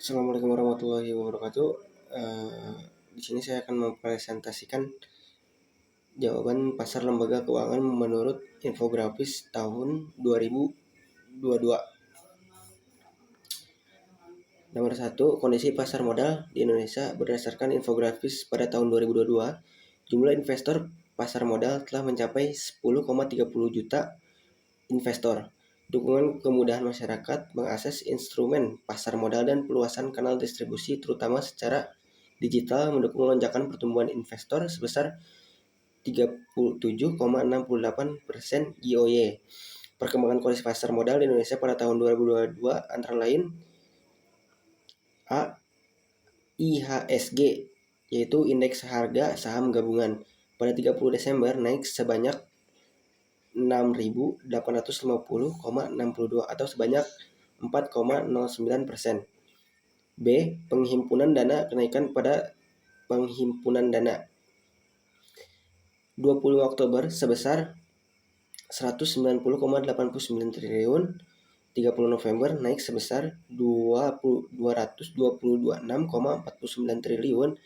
Assalamualaikum warahmatullahi wabarakatuh. Eh, di sini saya akan mempresentasikan jawaban pasar lembaga keuangan menurut infografis tahun 2022. Nomor 1, kondisi pasar modal di Indonesia berdasarkan infografis pada tahun 2022. Jumlah investor pasar modal telah mencapai 10,30 juta investor. Dukungan kemudahan masyarakat mengakses instrumen pasar modal dan peluasan kanal distribusi terutama secara digital mendukung lonjakan pertumbuhan investor sebesar 37,68% YoY. Perkembangan kondisi pasar modal di Indonesia pada tahun 2022 antara lain A. IHSG, yaitu indeks harga saham gabungan, pada 30 Desember naik sebanyak 6.850,62 atau sebanyak 4,09%. B. Penghimpunan dana kenaikan pada penghimpunan dana 20 Oktober sebesar 190,89 triliun, 30 November naik sebesar 226,49 triliun,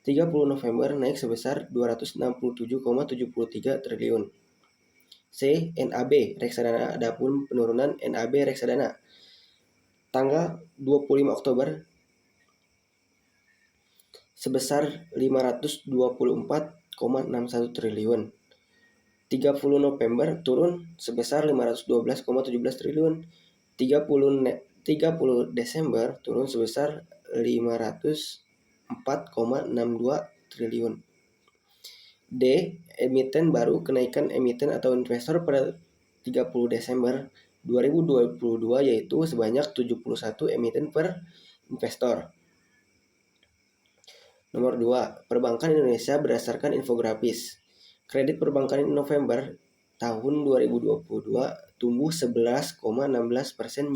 30 November naik sebesar 267,73 triliun. C. NAB reksadana. Adapun penurunan NAB reksadana tanggal 25 Oktober sebesar 524,61 triliun. 30 November turun sebesar 512,17 triliun. 30 Desember turun sebesar 504,62 triliun. D. Emiten baru. Kenaikan emiten atau investor pada 30 Desember 2022 yaitu sebanyak 71 emiten per investor. Nomor 2. Perbankan Indonesia berdasarkan infografis. Kredit perbankan November tahun 2022 tumbuh 11,16%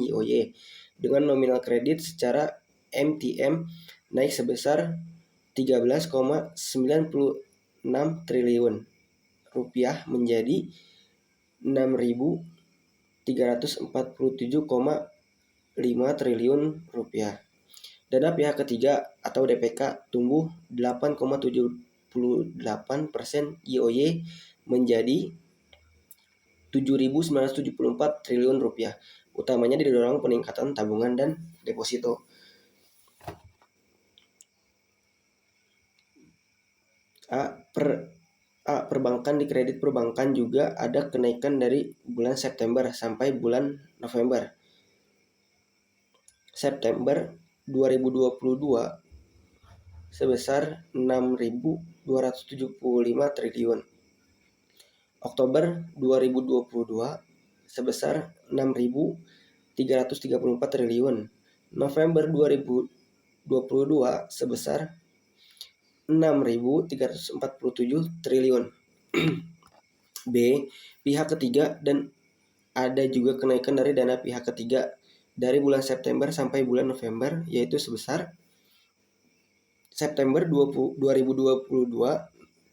YoY dengan nominal kredit secara MTM naik sebesar 13,96 triliun rupiah menjadi 6.347,5 triliun rupiah. Dana pihak ketiga atau DPK tumbuh 8,78% YoY menjadi 7.974 triliun rupiah. Utamanya didorong peningkatan tabungan dan deposito. Perbankan. Di kredit perbankan juga ada kenaikan dari bulan September sampai bulan November. September 2022 sebesar 6.275 triliun. Oktober 2022 sebesar 6.334 triliun. November 2022 sebesar 6.347 triliun. B. Pihak ketiga. Dan ada juga kenaikan dari dana pihak ketiga dari bulan September sampai bulan November yaitu sebesar September 2022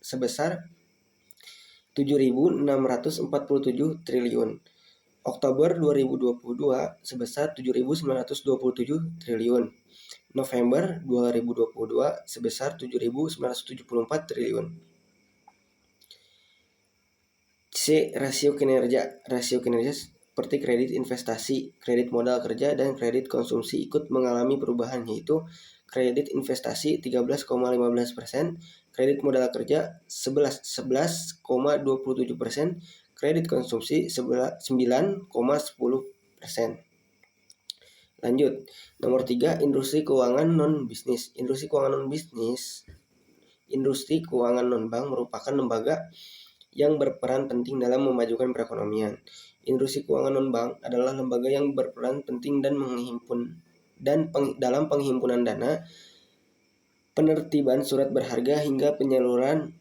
sebesar 7.647 triliun. Oktober 2022 sebesar 7.927 triliun. November 2022 sebesar 7.974 triliun. C. Rasio kinerja. Rasio kinerja seperti kredit investasi, kredit modal kerja, dan kredit konsumsi ikut mengalami perubahan yaitu kredit investasi 13,15%, kredit modal kerja 11,27%, kredit konsumsi 9,10%. Lanjut. Nomor 3, industri keuangan non-bisnis. Industri keuangan non-bisnis, industri keuangan non-bank merupakan lembaga yang berperan penting dalam memajukan perekonomian. Industri keuangan non-bank adalah lembaga yang berperan penting dalam penghimpunan dana, penertiban surat berharga hingga penyaluran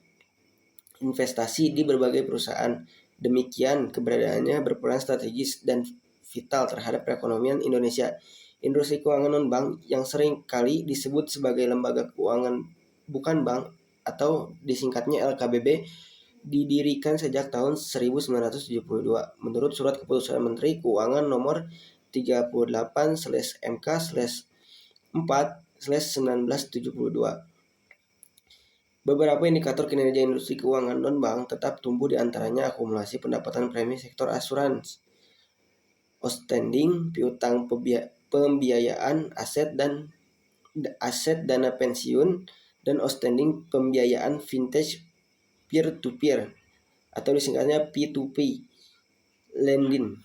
investasi di berbagai perusahaan. Demikian keberadaannya berperan strategis dan vital terhadap perekonomian Indonesia. Industri keuangan non-bank yang sering kali disebut sebagai lembaga keuangan bukan bank atau disingkatnya LKBB didirikan sejak tahun 1972 menurut Surat Keputusan Menteri Keuangan nomor 38/MK/2022 4/1972. Beberapa indikator kinerja industri keuangan non-bank tetap tumbuh, di antaranya akumulasi pendapatan premi sektor asuransi, outstanding piutang pembiayaan aset dana pensiun, dan outstanding pembiayaan vintage peer-to-peer atau disingkatnya P2P lending.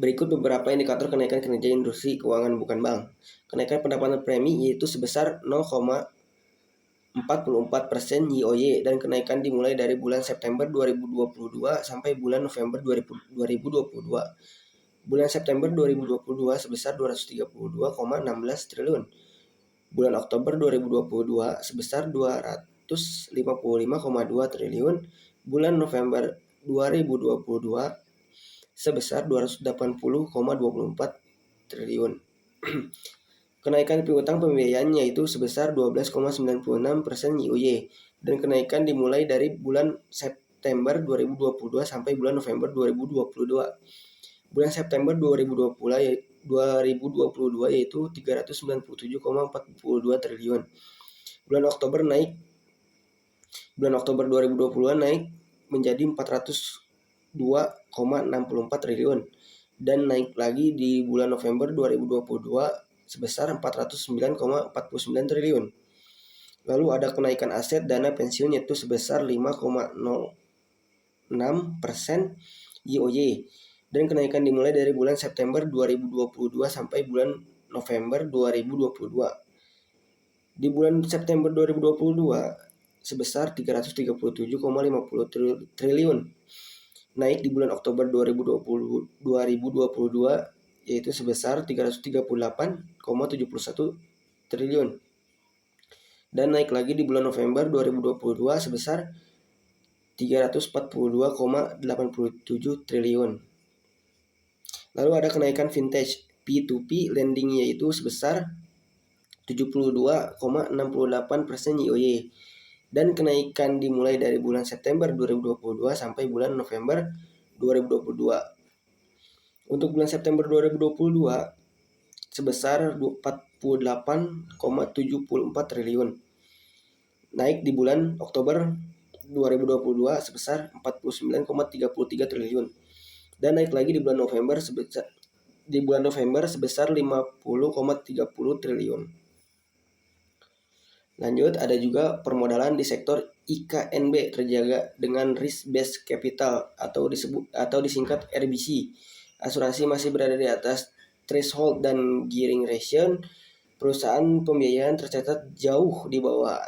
Berikut beberapa indikator kenaikan kinerja industri keuangan bukan bank. Kenaikan pendapatan premi yaitu sebesar 0,44% YoY, dan kenaikan dimulai dari bulan September 2022 sampai bulan November 2022. Bulan September 2022 sebesar 232,16 triliun. Bulan Oktober 2022 sebesar 255,2 triliun. Bulan November 2022 sebesar 280,24 triliun. Kenaikan piutang pembiayaan yaitu sebesar 12,96% YoY, dan kenaikan dimulai dari bulan September 2022 sampai bulan November 2022. Bulan September 2022 yaitu 397,42 triliun. Bulan Oktober 2022 naik menjadi 402,64 triliun, dan naik lagi di bulan November 2022 sebesar 409,49 triliun. Lalu ada kenaikan aset dana pensiun yaitu sebesar 5,06% YoY, dan kenaikan dimulai dari bulan September 2022 sampai bulan November 2022. Di bulan September 2022 sebesar 337,50 triliun. Naik di bulan Oktober 2022 yaitu sebesar 338,71 triliun. Dan naik lagi di bulan November 2022 sebesar 342,87 triliun. Lalu ada kenaikan vintage P2P lending yaitu sebesar 72,68% YoY, dan kenaikan dimulai dari bulan September 2022 sampai bulan November 2022. Untuk bulan September 2022 sebesar 48,74 triliun. Naik di bulan Oktober 2022 sebesar 49,33 triliun. Dan naik lagi di bulan November sebesar 50,30 triliun. Lanjut, ada juga permodalan di sektor IKNB terjaga dengan risk based capital atau disingkat RBC. Asuransi masih berada di atas threshold dan gearing ratio. Perusahaan pembiayaan tercatat jauh di bawah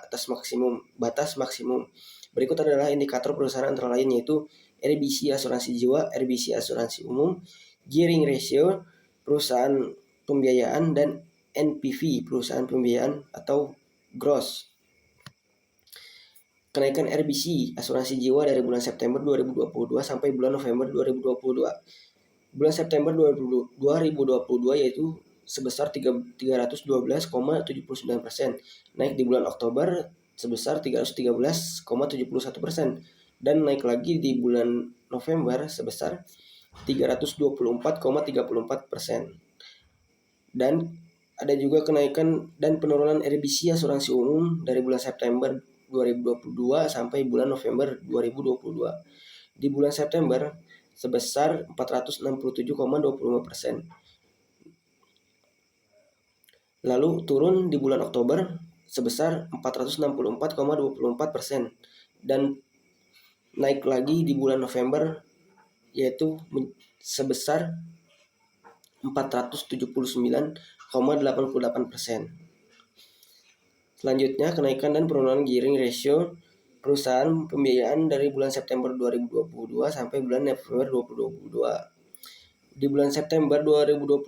batas maksimum. Berikut adalah indikator perusahaan antara lain yaitu RBC asuransi jiwa, RBC asuransi umum, gearing ratio perusahaan pembiayaan, dan NPV perusahaan pembiayaan atau gross. Kenaikan RBC asuransi jiwa dari bulan September 2022 sampai bulan November 2022. Bulan September 2022 yaitu sebesar 312,79%, naik di bulan Oktober sebesar 313,71%, dan naik lagi di bulan November sebesar 324,34%. Dan ada juga kenaikan dan penurunan RBC asuransi umum dari bulan September 2022 sampai bulan November 2022. Di bulan September sebesar 467,25%. Lalu turun di bulan Oktober sebesar 464,24%, dan naik lagi di bulan November yaitu sebesar 479,88%. Selanjutnya, kenaikan dan penurunan gearing ratio perusahaan pembiayaan dari bulan September 2022 sampai bulan November 2022. Di bulan September 2022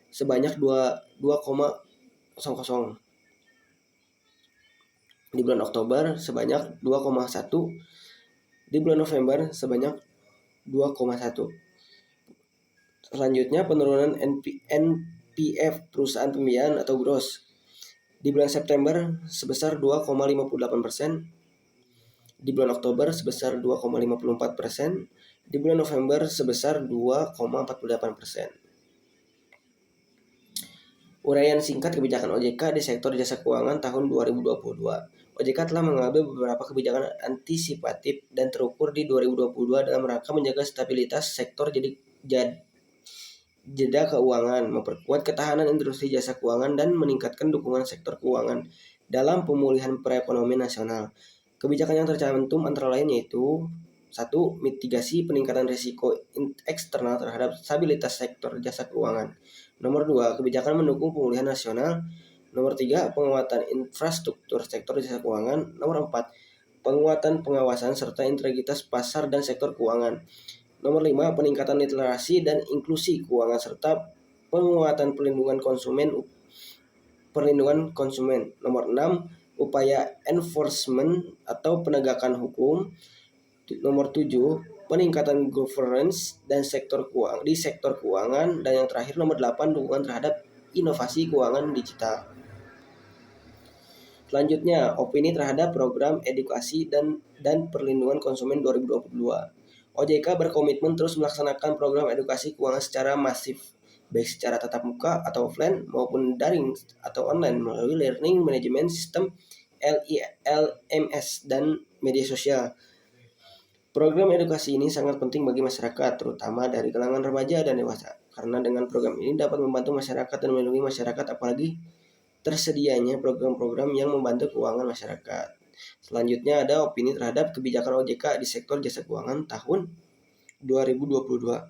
sebanyak 2,00. Di bulan Oktober sebanyak 2,1. Di bulan November sebanyak 2,1. Selanjutnya, penurunan NPF perusahaan pembiayaan atau gross. Di bulan September sebesar 2,58%. Di bulan Oktober sebesar 2,54%. di bulan November sebesar 2,48%. Uraian singkat kebijakan OJK di sektor jasa keuangan tahun 2022. OJK telah mengambil beberapa kebijakan antisipatif dan terukur di 2022 dalam rangka menjaga stabilitas sektor jeda keuangan, memperkuat ketahanan industri jasa keuangan, dan meningkatkan dukungan sektor keuangan dalam pemulihan perekonomian nasional. Kebijakan yang tercantum antara lain yaitu 1. Mitigasi peningkatan risiko eksternal terhadap stabilitas sektor jasa keuangan. Nomor 2. Kebijakan mendukung pemulihan nasional. Nomor 3. Penguatan infrastruktur sektor jasa keuangan. Nomor 4. Penguatan pengawasan serta integritas pasar dan sektor keuangan. Nomor 5. Peningkatan literasi dan inklusi keuangan serta penguatan perlindungan konsumen. Nomor 6. Upaya enforcement atau penegakan hukum. Nomor 7. Peningkatan governance dan sektor keuangan. Dan yang terakhir nomor 8. Dukungan terhadap inovasi keuangan digital. Selanjutnya, opini terhadap program edukasi dan perlindungan konsumen 2022. OJK berkomitmen terus melaksanakan program edukasi keuangan secara masif, baik secara tatap muka atau offline maupun daring atau online melalui Learning Management System LMS dan media sosial. Program edukasi ini sangat penting bagi masyarakat, terutama dari kalangan remaja dan dewasa, karena dengan program ini dapat membantu masyarakat dan melindungi masyarakat, apalagi tersedianya program-program yang membantu keuangan masyarakat. Selanjutnya ada opini terhadap kebijakan OJK di sektor jasa keuangan tahun 2022.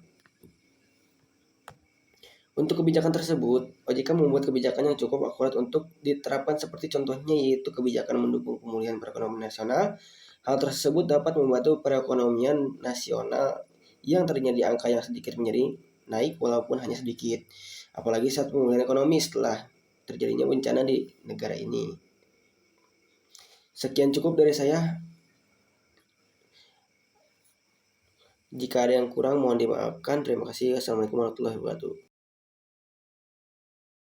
Untuk kebijakan tersebut, OJK membuat kebijakan yang cukup akurat untuk diterapkan seperti contohnya yaitu kebijakan mendukung pemulihan perekonomian nasional. Hal tersebut dapat membantu perekonomian nasional yang tadinya di angka yang sedikit menjadi naik walaupun hanya sedikit. Apalagi saat pemulihan ekonomi setelah terjadinya bencana di negara ini. Sekian cukup dari saya. Jika ada yang kurang mohon dimaafkan. Terima kasih. Assalamualaikum warahmatullahi wabarakatuh.